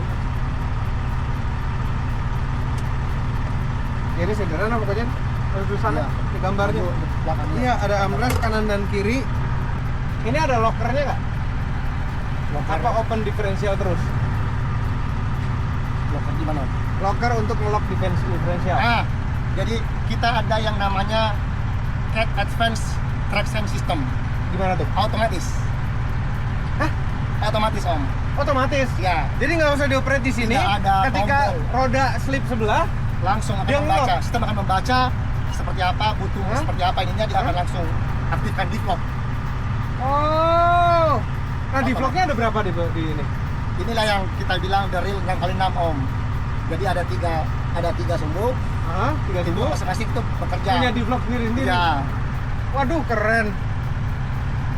Kiri senderan apa pokoknya? Harus di sana Iya. di gambarnya. Di belakangnya. Iya, ada armrest kanan dan kiri. Ini ada lockernya nggak? Locker. Apa open diferensial terus? Locker di mana? Locker untuk ngelock diferensial. Nah, jadi kita ada yang namanya CAT Advanced Traction System. Gimana tuh? Otomatis. Hah? Otomatis om. Otomatis. Ya. Jadi nggak usah dioperate di sini. Tidak ada Ketika tombol. roda slip sebelah, Langsung akan Dia membaca. nge-lock. Sistem akan membaca seperti apa, butuh Hah? seperti apa ininya dia akan langsung aktifkan di vlog. oh. Nah, di Otomatis. vlognya ada berapa di ini? Inilah yang kita bilang the real 6x6 om. Jadi ada tiga sumbu, Hah? 3 sumbu sumbu. masing-masing itu bekerja. Punya di vlog sendiri. Ya, Waduh, keren.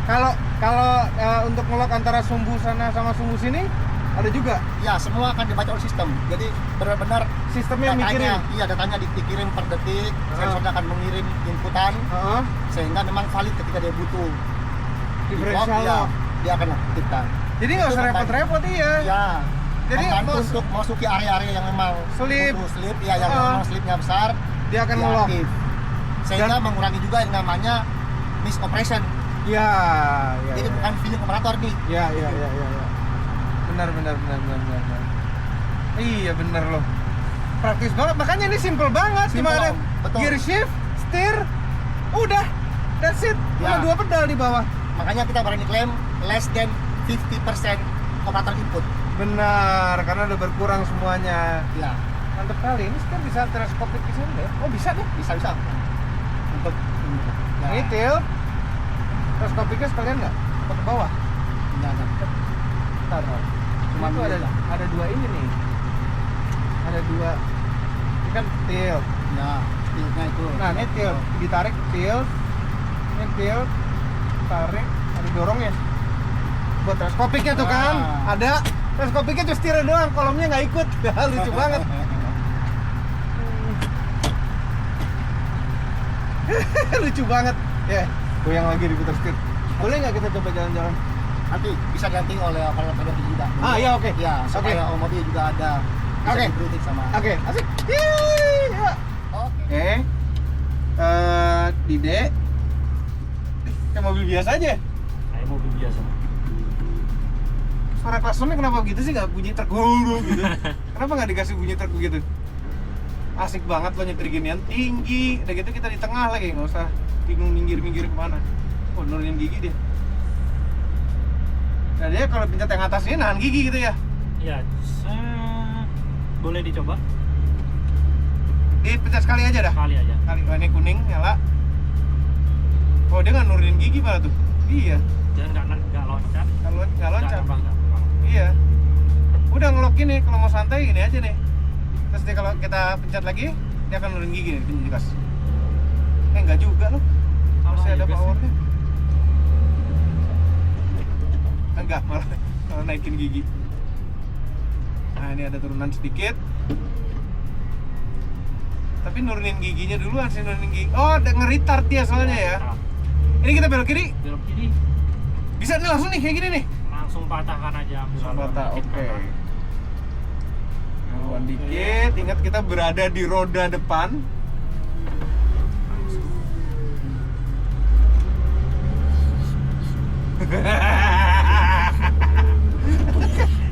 Kalau untuk ngelock antara sumbu sana sama sumbu sini ada juga. ya semua akan dibaca oleh sistem. Jadi benar-benar Sistemnya mikirin. datanya dikirim per detik, sensornya akan mengirim inputan Heeh. sehingga memang valid ketika dia butuh di vlog, Diferensial ya, lock. dia akan aktifkan. Jadi nggak Itu usah membantu. repot-repot iya. Ya. Jadi Membantu bos- untuk masuki area-area yang memang Slip. butuh slip, ya yang Ah. memang slipnya besar, Dia akan dia ngelock. aktif. Sehingga mengurangi juga yang namanya miss operation. Ya. Jadi bukan feeling operator nih. Ya. Benar. Iya benar loh. Praktis banget. Makanya ini simple banget. Cuma Simple, ada Om. Betul. gear shift, steer, udah. That's it. Ya. Cuma 2 pedal di bawah. Makanya kita berani klaim less than 50% operator input. Benar, karena udah berkurang semuanya. Ya, Mantap kali. Ini sekarang bisa teleskopik di sini ya? Oh bisa deh. bisa. Untuk ini. Ya, Ini tilt. Teleskopiknya sekalian nggak? Ke bawah. ya, ya. Bentar. Cuma Itu dua. ada 2 ini nih. Ada 2. Ini kan tilt. Ya, speednya itu. Nah, ini tilt. Ditarik tilt. Ini tilt. Tarik. Ada dorongnya. Buat teleskopiknya tuh kan. Ah. Ada. Teleskopiknya cuma setirnya doang. Kolomnya nggak ikut. Lucu banget. Lucu banget. Ya, goyang lagi diputar setir. Boleh nggak kita coba jalan-jalan? Nanti bisa diganti oleh operator juga. Ah, iya, oke. Ya, supaya mobil juga ada bisa Oke. di-briefing sama. Oke, asik. Yeay, ya. Oke. Dide. Kayak mobil biasa aja. Kayak mobil biasa. Suara klaksonnya kenapa gitu sih, nggak bunyi truk gitu? Kenapa nggak dikasih bunyi truk begitu? Asik banget lo nyetir ginian, tinggi. Udah gitu kita di tengah lagi, nggak usah bingung minggir kemana. Oh, nurunin gigi dia. Nah dia kalau pencet yang atas ini nahan gigi gitu ya? Ya, boleh dicoba Dipencet sekali aja dah. kali aja. Kali, oh, ini kuning nyala. Oh dia nggak nurunin gigi malah tuh. Iya. Dia nggak loncat. Kalau nggak loncat. Nggak terbang. Iya. Udah ngelok gini, kalau mau santai gini aja nih. Terus dia kalau kita pencet lagi, dia akan nurunin gigi nih di gas. Enggak juga loh. Masih ada powernya. Enggak, malah naikin gigi. Nah, ini ada turunan sedikit. Tapi nurunin giginya duluan sih, nurunin gigi. Oh, ada nge-retard dia soalnya ya. Ini kita belok kiri. Belok kiri. Bisa nih langsung nih kayak gini nih. Langsung patahkan aja. Langsung patah, oke. Nurunan dikit. Ingat kita berada di roda depan.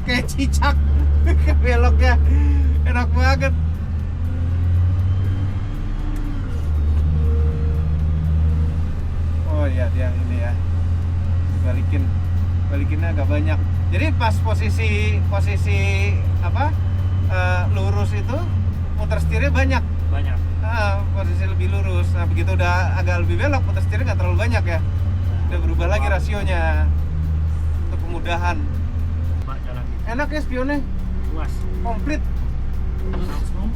Kayak cicak beloknya enak banget. Oh iya, dia ini ya, balikinnya agak banyak. Jadi pas posisi apa lurus itu muter setirnya banyak. Posisi lebih lurus. Nah begitu udah agak lebih belok, muter setirnya nggak terlalu banyak ya. Udah berubah lagi rasionya untuk kemudahan. Mbak jalan gitu. Enak ya spionnya, Luas. komplit. Langsung.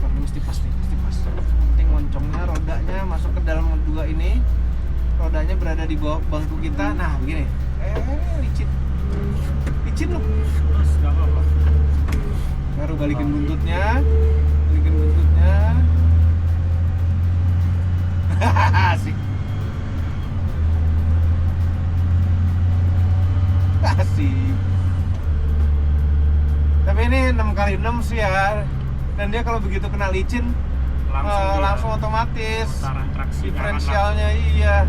Tapi mesti pas nih, mesti pas. Penting moncongnya, rodanya masuk ke dalam dua ini. Rodanya berada di bawah bangku kita. Nah begini. Licin loh. Terus nggak apa-apa. Baru balikin buntutnya. Asik. Asik. Tapi ini 6x6 sih ya. Dan dia kalau begitu kena licin langsung otomatis. Putaran traksi Diferensialnya iya.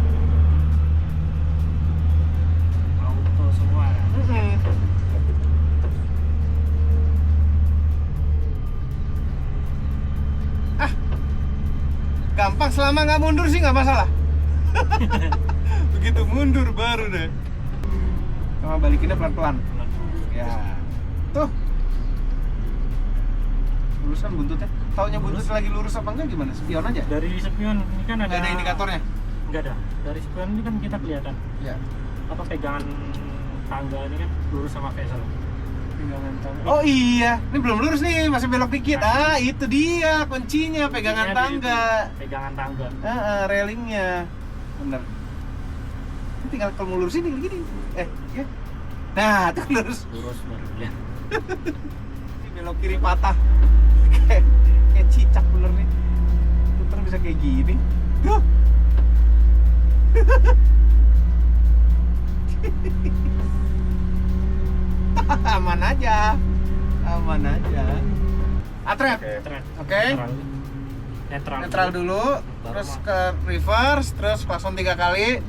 auto semua. Gampang selama nggak mundur sih nggak masalah. Begitu mundur baru deh. Sama balikinnya pelan-pelan. Ya. Tuh. Luruskan buntutnya. Taunya buntutnya lagi lurus apa enggak gimana? Spion aja. Dari spion ini kan Nggak ada indikatornya. Nggak ada. Dari spion ini kan kita kelihatan Ya. apa pegangan tangga ini kan lurus sama vesel. Pegangan tangga. Oh iya, ini belum lurus nih, masih belok dikit. Ah, itu dia kuncinya, pegangan Kuncinya di tangga. situ, pegangan tangga. Railingnya. Bener. Ini tinggal kalau mau lurus ini gini. Ya. Nah, tuh lurus. Lurus baru lihat. Ini belok kiri patah. Kayak cicak bener nih. Puter bisa kayak gini. Tuh. Aman aja. Atret. Netral. Oke. Netral dulu, terus ke reverse, terus klakson 3 kali.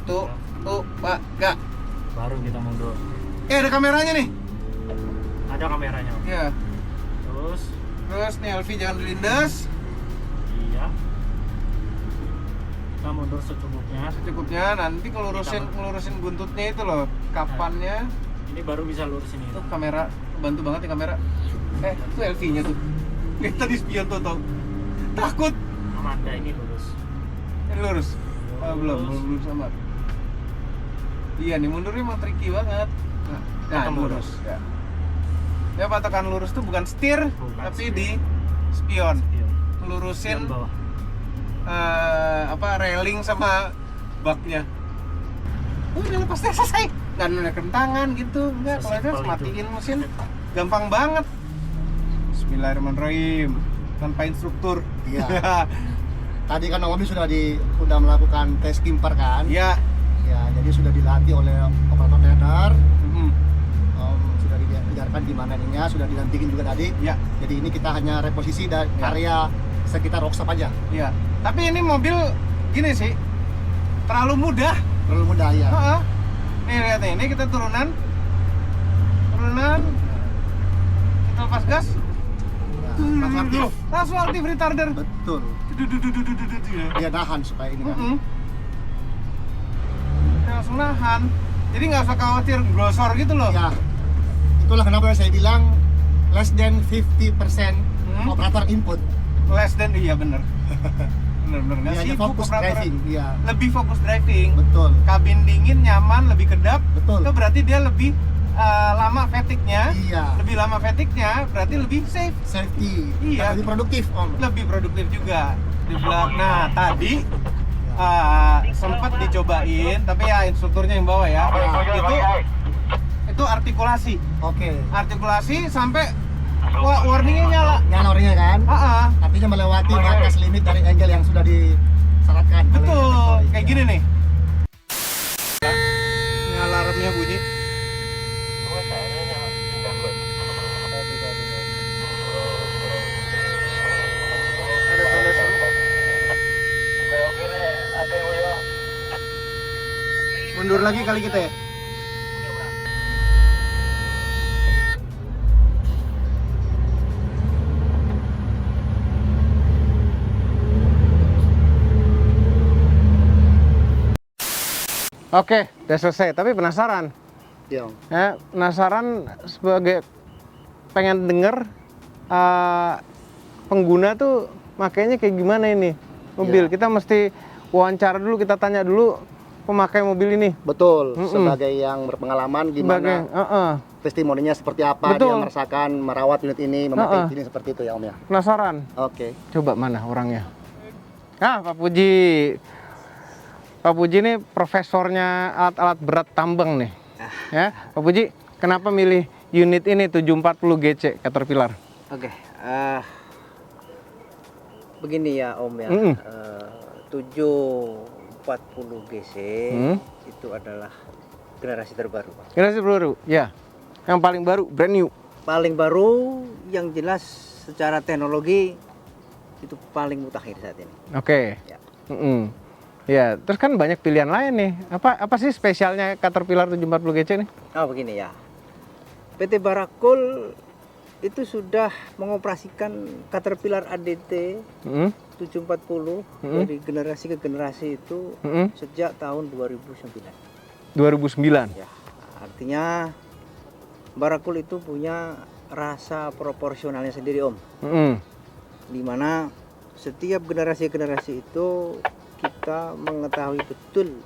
Tuh, Pak, gak. Baru kita mundur. Ada kameranya nih. Ada kameranya. Iya. Terus Nih LV jangan dilindas. iya. Kita mundur Secukupnya. Nanti ngelurusin buntutnya itu loh, kapannya. Ini baru bisa lurus ini. Tuh kamera, bantu banget nih kamera. Itu LV-nya tuh. Lihat tadi spion tuh. Takut. Aman, ini lurus. Ini lurus. Belum sama. Iya nih mundurnya emang tricky banget. Nah, lurus. Ya patokan lurus tuh bukan setir, tapi setir. di spion. Iya. Ngelurusin Spion bawah. railing sama baknya. Udah lepas selesai. Nggak nekan tangan gitu, enggak. Kalau itu matiin mesin, gampang banget. Bismillahirrahmanirrahim. Tanpa instruktur. Iya. Tadi kan mobil sudah melakukan tes kimper kan? Iya. Ya, jadi sudah dilatih oleh operator trainer. Sudah diajarkan di mana ininya, sudah didampingin juga tadi. Iya. Jadi ini kita hanya reposisi dari area sekitar workshop aja. Iya. Tapi ini mobil gini sih, terlalu mudah. Terlalu mudah ya. Nih lihat nih, ini kita turunan, kita lepas gas, langsung aktif retarder. Betul. Dia nahan supaya ini kan. Dia langsung nahan, jadi nggak usah khawatir glosor gitu loh. Ya, itulah kenapa saya bilang less than 50% operator input. Less than, iya bener. Bener nggak Dia hanya sibuk fokus operatornya. driving. Iya. Lebih fokus driving. Betul. Kabin dingin, nyaman, lebih kedap. Betul. Itu berarti dia lebih lama fatigue-nya. Iya. Lebih lama fatigue-nya berarti lebih safe. Safety. Iya. Dan lebih produktif Om. Lebih produktif juga dibilang. Nah tadi sempat dicobain tapi ya instrukturnya yang bawa ya. Itu artikulasi Oke. sampai warningnya nyala. Nyanornya kan? Artinya melewati batas limit dari angle yang sudah disyaratkan. Betul kayak gini nih. Ini alarmnya bunyi. Ada tanda seru. Mundur lagi kali kita ya. Oke, udah selesai. Tapi penasaran. Iya. Ya, penasaran sebagai pengen denger pengguna tuh makainya kayak gimana ini mobil. Ya. Kita mesti wawancara dulu, kita tanya dulu pemakai mobil ini. Betul. Sebagai yang berpengalaman gimana testimoninya seperti apa, Betul. dia merasakan merawat unit ini, memakai ini seperti itu ya Om ya. Penasaran. Oke. Coba mana orangnya? Pak Puji. Pak Puji ini profesornya alat-alat berat tambang nih. Ya, Pak Puji, kenapa milih unit ini 740 GC Caterpillar? Oke, begini ya Om ya. 740 GC itu adalah generasi terbaru, Pak. Generasi baru, ya. Yang paling baru, brand new. Paling baru, yang jelas secara teknologi itu paling mutakhir saat ini. Oke. Ya. Ya, terus kan banyak pilihan lain nih. Apa sih spesialnya Caterpillar 740 GC nih? Oh begini ya, PT Barakul itu sudah mengoperasikan Caterpillar ADT 740 dari generasi ke generasi itu sejak tahun 2009. 2009. Ya, artinya Barakul itu punya rasa proporsionalnya sendiri Om. Dimana setiap generasi-generasi itu kita mengetahui betul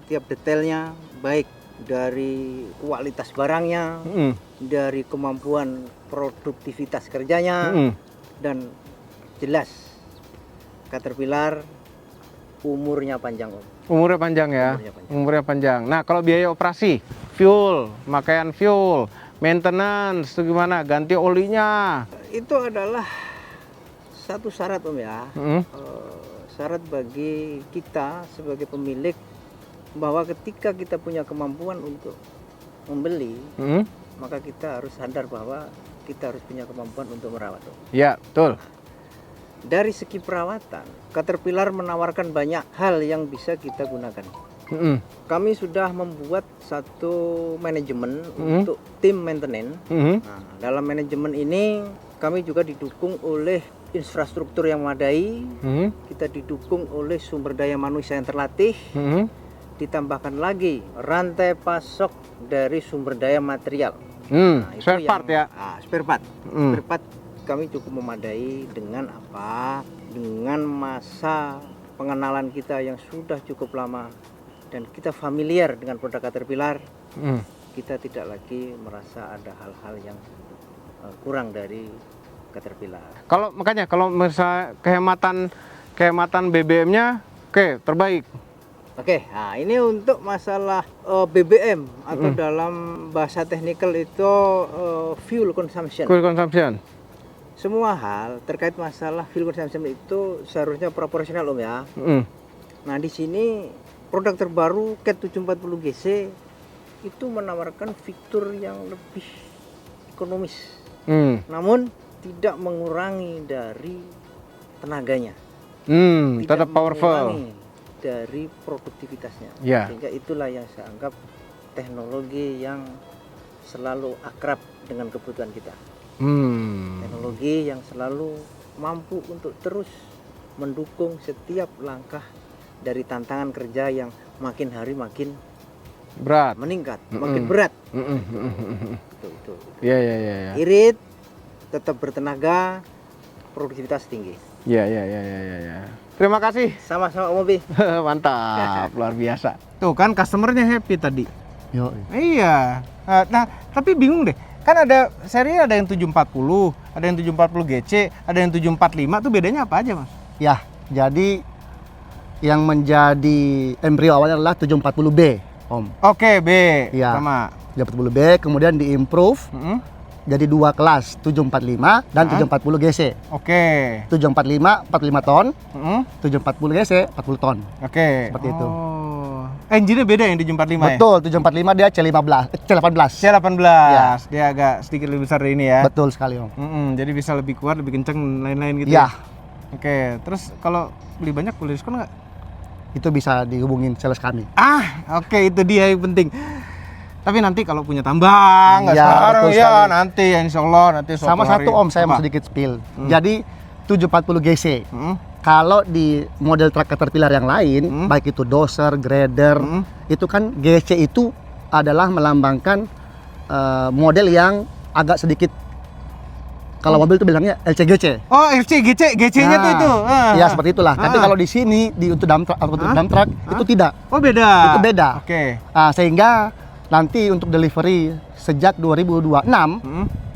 setiap detailnya, baik dari kualitas barangnya, dari kemampuan produktivitas kerjanya, dan jelas Caterpillar umurnya panjang Om. Umurnya panjang ya. Umurnya panjang. Nah, kalau biaya operasi, fuel, pemakaian fuel, maintenance itu gimana? Ganti olinya. Itu adalah satu syarat Om ya. Syarat bagi kita sebagai pemilik bahwa ketika kita punya kemampuan untuk membeli, maka kita harus sadar bahwa kita harus punya kemampuan untuk merawat. Ya, betul. Dari segi perawatan, Caterpillar menawarkan banyak hal yang bisa kita gunakan. Kami sudah membuat satu manajemen untuk tim maintenance. Nah, dalam manajemen ini kami juga didukung oleh infrastruktur yang memadai, kita didukung oleh sumber daya manusia yang terlatih, ditambahkan lagi rantai pasok dari sumber daya material. Nah, spare part ya? Spare part. Spare part kami cukup memadai dengan apa? Dengan masa pengenalan kita yang sudah cukup lama dan kita familiar dengan produk Caterpillar, kita tidak lagi merasa ada hal-hal yang kurang dari Caterpillar. Makanya kalau misalnya kehematan BBM-nya terbaik. Oke, nah ini untuk masalah BBM atau dalam bahasa teknikal itu fuel consumption. Fuel consumption. Semua hal terkait masalah fuel consumption itu seharusnya proporsional Om ya. Nah di sini produk terbaru CAT 740 GC itu menawarkan fitur yang lebih ekonomis. Namun tidak mengurangi dari tenaganya, tetap powerful dari produktivitasnya. Sehingga itulah yang saya anggap teknologi yang selalu akrab dengan kebutuhan kita. Teknologi yang selalu mampu untuk terus mendukung setiap langkah dari tantangan kerja yang makin hari makin berat, meningkat, makin berat. Itu. Ya. Irit, tetap bertenaga, produktivitas tinggi. Ya. Terima kasih. Sama-sama Om Obi. Mantap, luar biasa. Tuh kan customernya happy tadi. Yo. Iya. Nah, tapi bingung deh. Kan ada seri ada yang 740, ada yang 740 GC, ada yang 745 tuh bedanya apa aja, Mas? Ya, jadi yang menjadi embrio awalnya adalah 740B, Om. Oke, B. Iya. Sama. 740B kemudian diimprove Mm-mm. jadi 2 kelas, 745 dan 740 GC. Oke. 745 45 ton, Mm-mm. 740 GC 40 ton. Oke. Seperti itu. Oh. Engine-nya beda yang di 745 ya? Betul, 745 dia C18. C18. Ya. Dia agak sedikit lebih besar dari ini ya. Betul sekali, Om. Jadi bisa lebih kuat, lebih kenceng, lain-lain gitu. Ya, Oke. Terus kalau beli banyak boleh diskon nggak? itu bisa dihubungin sales kami. Oke, itu dia yang penting. Tapi nanti kalau punya tambang, nggak Ya, sekarang betul ya sekali. nanti ya insya Allah nanti suatu Sama hari. satu, Om, saya mau Apa? sedikit spill. Jadi 740 GC. Mm. Kalau di model truk Caterpillar yang lain, baik itu dozer, grader, itu kan GC itu adalah melambangkan model yang agak sedikit, kalau mobil itu bilangnya LCGC. Oh, GC-nya tuh itu. Ya seperti itulah. Tapi kalau di sini untuk dump truck atau untuk dump truck itu tidak. Oh, beda. Itu beda. Oke. Sehingga nanti untuk delivery sejak 2026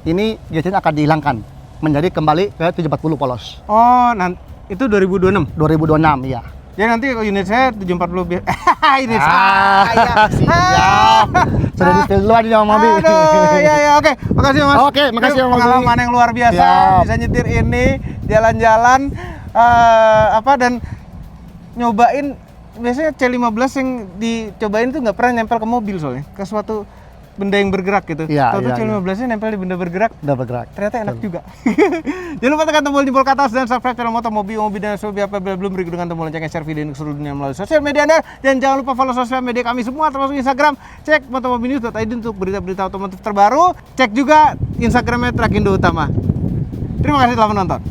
ini GC-nya akan dihilangkan menjadi kembali ke 740 polos. Oh, itu 2026. 2026 ya. Jadi nanti unit saya 740 ini Siap. Sudah di-spill duluan nih sama Mobi. Aduh, ya oke. Makasih Mas. Oke, makasih, Ini Mas. pengalaman yang luar biasa. Siap. Bisa nyetir ini, jalan-jalan dan nyobain. Biasanya C15 yang dicobain tuh nggak pernah nempel ke mobil soalnya, ke suatu benda yang bergerak gitu. Iya, Tahu-tahu iya, C15-nya nempel di benda bergerak. Udah bergerak. Ternyata enak juga. Jangan lupa tekan tombol jempol ke atas dan subscribe channel Moto Mobi dan Sobi apabila belum, berikut dengan tombol loncengnya, share video ini ke seluruh dunia melalui sosial media Anda, dan jangan lupa follow sosial media kami semua termasuk Instagram. Cek motomobinews.id untuk berita-berita otomotif terbaru. Cek juga Instagramnya Trakindo Utama. Terima kasih telah menonton.